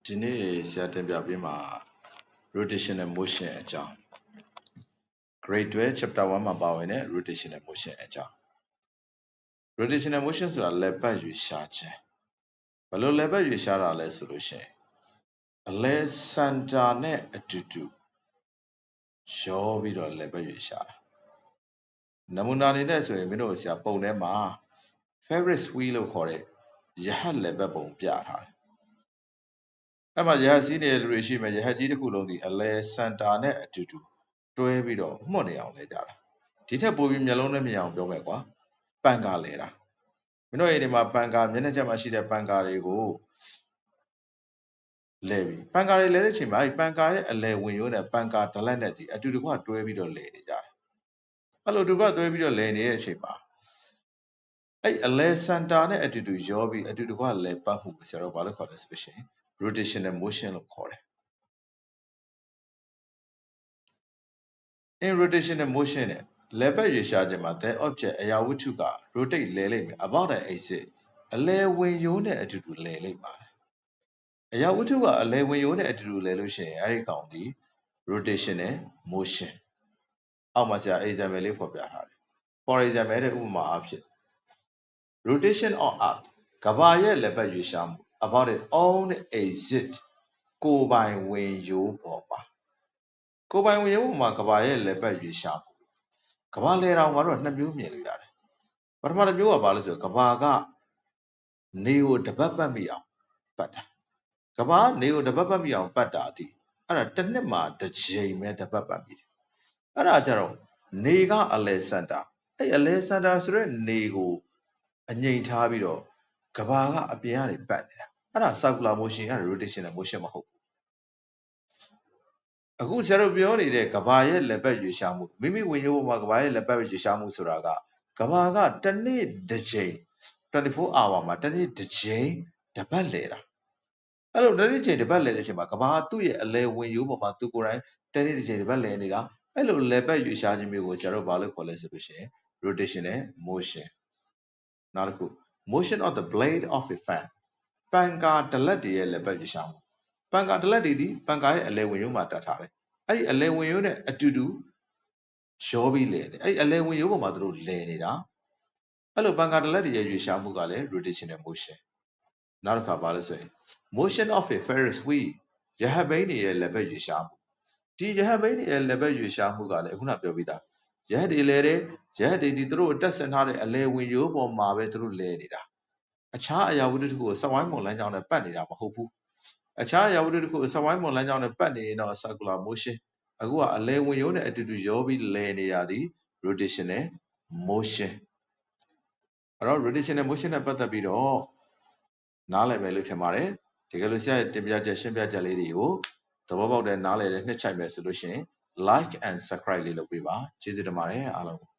ဒီနေ့ဆရာတင်ပြပေးမှာ rotational motion အကြောင်း grade 12 chapter 1မှာပါဝင်တဲ့ rotational motion အကြောင်း rotational motion ဆိုတာလည်ပတ်ရွေ့ရှားခြင်းဘယ်လိုလည်ပတ်ရွေ့ရှားတာလဲဆိုလို့ရှိရင်အလဲစင်တာနဲ့အတူတူရောပြီးတော့လည်ပတ်ရွေ့ရှားတာနမူနာအနေနဲ့ဆိုရင်မင်းတို့ဆရာပုံထဲမှာ Ferris wheel လို့ခေါ်တဲ့ရဟတ်လည်ပတ်ပုံပြထားတယ်အဲ့မှာရဟတ်စီးနေတဲ့လူတွေရှိမယ်ရဟတ်ကြီးတစ်ခုလုံးဒီအလဲစင်တာနဲ့အတူတူတွဲပြီးတော့မှုတ်နေအောင်လဲကြတာဒီထက်ပိုပြီးမျက်လုံးနဲ့မြင်အောင်ပြောမယ်ကွာပန်ကာလဲတာမင်းတို့အိမ်ဒီမှာပန်ကာမျက်နှာချက်မှာရှိတဲ့ပန်ကာတွေကိုလဲပြီးပန်ကာတွေလဲတဲ့အချိန်မှာအဲ့ပန်ကာရဲ့အလဲဝင်ရိုးနဲ့ပန်ကာဒလက်နဲ့ဒီအတူတူကတွဲပြီးတော့လဲနေကြတယ်အဲ့လိုတူကတွဲပြီးတော့လဲနေတဲ့အချိန်မှာအဲ့အလဲစင်တာနဲ့အတူတူရောပြီးအတူတူကလဲပတ်မှုကိုဆရာတို့ဘာလို့ခေါ်လဲဆိုလို့ရှိရင် rotational motion လို့ခေါ်တယ်in rotational motion နဲ့လဲပတ်ရွေ့ရှားခြင်းမှာ the object အရာဝတ္ထုက rotate လဲလိမ့်မယ် about an axis အလဲဝင်ရိုးနဲ့အတူတူလဲလိမ့်ပါတယ်အရာဝတ္ထုကအလဲဝင်ရိုးနဲ့အတူတူလဲလို့ရှိရင်အဲ့ဒီကောင်ဒီ rotational motion အောက်မှာဆရာ example လေးဖော်ပြထားတယ် for example တဲ့ဥပမာအဖြစ် rotation on earth ကမ္ဘာရဲ့လဲပတ်ရွေ့ရှားမှု about its own axis ကိုယ်ပိုင်ဝင်ရိုးပေါ်မှာကိုယ်ပိုင်ဝင်ရိုးပေါ်မှာကမ္ဘာရဲ့လဲပတ်ရွေ့ရှားမှုကမ္ဘာလဲတောင်ကတော့နှစ်မျိုးမြင်လို့ရတယ်ပထမတစ်မျိုးကဘာလဲဆိုတော့ကမ္ဘာကနေကိုတပတ်ပတ်မိအောင်ပတ်တာကမ္ဘာနေကိုတပတ်ပတ်မိအောင်ပတ်တာအထိအဲ့ဒါတစ်နှစ်မှာတစ်ချိန်ပဲတပတ်ပတ်မိတယ်အဲ့ဒါကြတော့နေကအလဲစင်တာအဲ့အလဲစင်တာဆိုတဲ့နေကိုအငြိမ်ထားပြီးတော့ကမ္ဘာကအပြင်ကနေပတ်နေတာအဲ့ဒါ circular motion က rotational motion မဟုတ်ဘူးအခုဆရာတို့ပြောနေတဲ့ကမ္ဘာရဲ့လက်ပတ်ရွေ့ရှားမှုမိမိဝင်ရိုးပေါ်မှာကမ္ဘာရဲ့လက်ပတ်ရွေ့ရှားမှုဆိုတာကကမ္ဘာကတစ်နေ့တစ်ချိန်24 hour မှာတစ်နေ့တစ်ချိန်တပတ်လဲတာအဲ့လိုတစ်နေ့တစ်ချိန်တပတ်လဲတဲ့အချိန်မှာကမ္ဘာသူ့ရဲ့အလဲဝင်ရိုးပေါ်မှာသူကိုယ်တိုင်တစ်နေ့တစ်ချိန်တပတ်လဲနေတာအဲ့လိုလက်ပတ်ရွေ့ရှားခြင်းမျိုးကိုဆရာတို့ဘာလို့ခေါ်လဲဆိုလို့ရှိရင် rotational motion နောက်တစ်ခု motion of the blade of a fan ပန်ကာဒလက်တွေရဲ့လက်ပတ်ရွေ့ရှားမှုပန်ကာဒလက်တွေဒီပန်ကာရဲ့အလဲဝင်ရိုးမှာတတ်ထားတယ်အဲ့ဒီအလဲဝင်ရိုးနဲ့အတူတူရောပြီးလဲတယ်အဲ့ဒီအလဲဝင်ရိုးပေါ်မှာသူတို့လဲနေတာအဲ့လိုပန်ကာဒလက်တွေရဲ့ရွေ့ရှားမှုကလည်း rotational motion နောက်တစ်ခါဘာလဲဆိုရင် motion of a Ferris wheel ရဟတ်ဘီးတွေရဲ့လက်ပတ်ရွေ့ရှားမှုဒီရဟတ်ဘီးတွေရဲ့လက်ပတ်ရွေ့ရှားမှုကလည်းခုနပြောပြီးသားရဟတ်တွေလဲတယ်ရဟတ်တွေဒီသူတို့တက်ဆင်ထားတဲ့အလဲဝင်ရိုးပေါ်မှာပဲသူတို့လဲနေတာအခြားအရာဝတ္ထုတစ်ခုကိုစက်ဝိုင်းမုံလမ်းကြောင်းနဲ့ပတ်နေတာမဟုတ်ဘူးအခြားအရာဝတ္ထုတစ်ခုကိုစက်ဝိုင်းမုံလမ်းကြောင်းနဲ့ပတ်နေရင်တော့ circular motion အခုကအလဲဝင်ရိုးနဲ့အတူတူရောပြီးလဲနေတာဒီ rotational motion အဲ့တော့ rotational motion နဲ့ပတ်သက်ပြီးတော့နားလည်မယ်လို့ထင်ပါတယ်တကယ်လို့ဆရာရဲ့တင်ပြချက်ရှင်းပြချက်လေးတွေကိုသဘောပေါက်တဲ့နားလည်တဲ့နှစ်ချိုက်မယ်ဆိုလို့ရှိရင် like and subscribe လေးလုပ်ပေးပါကျေးဇူးတင်ပါတယ်အားလုံး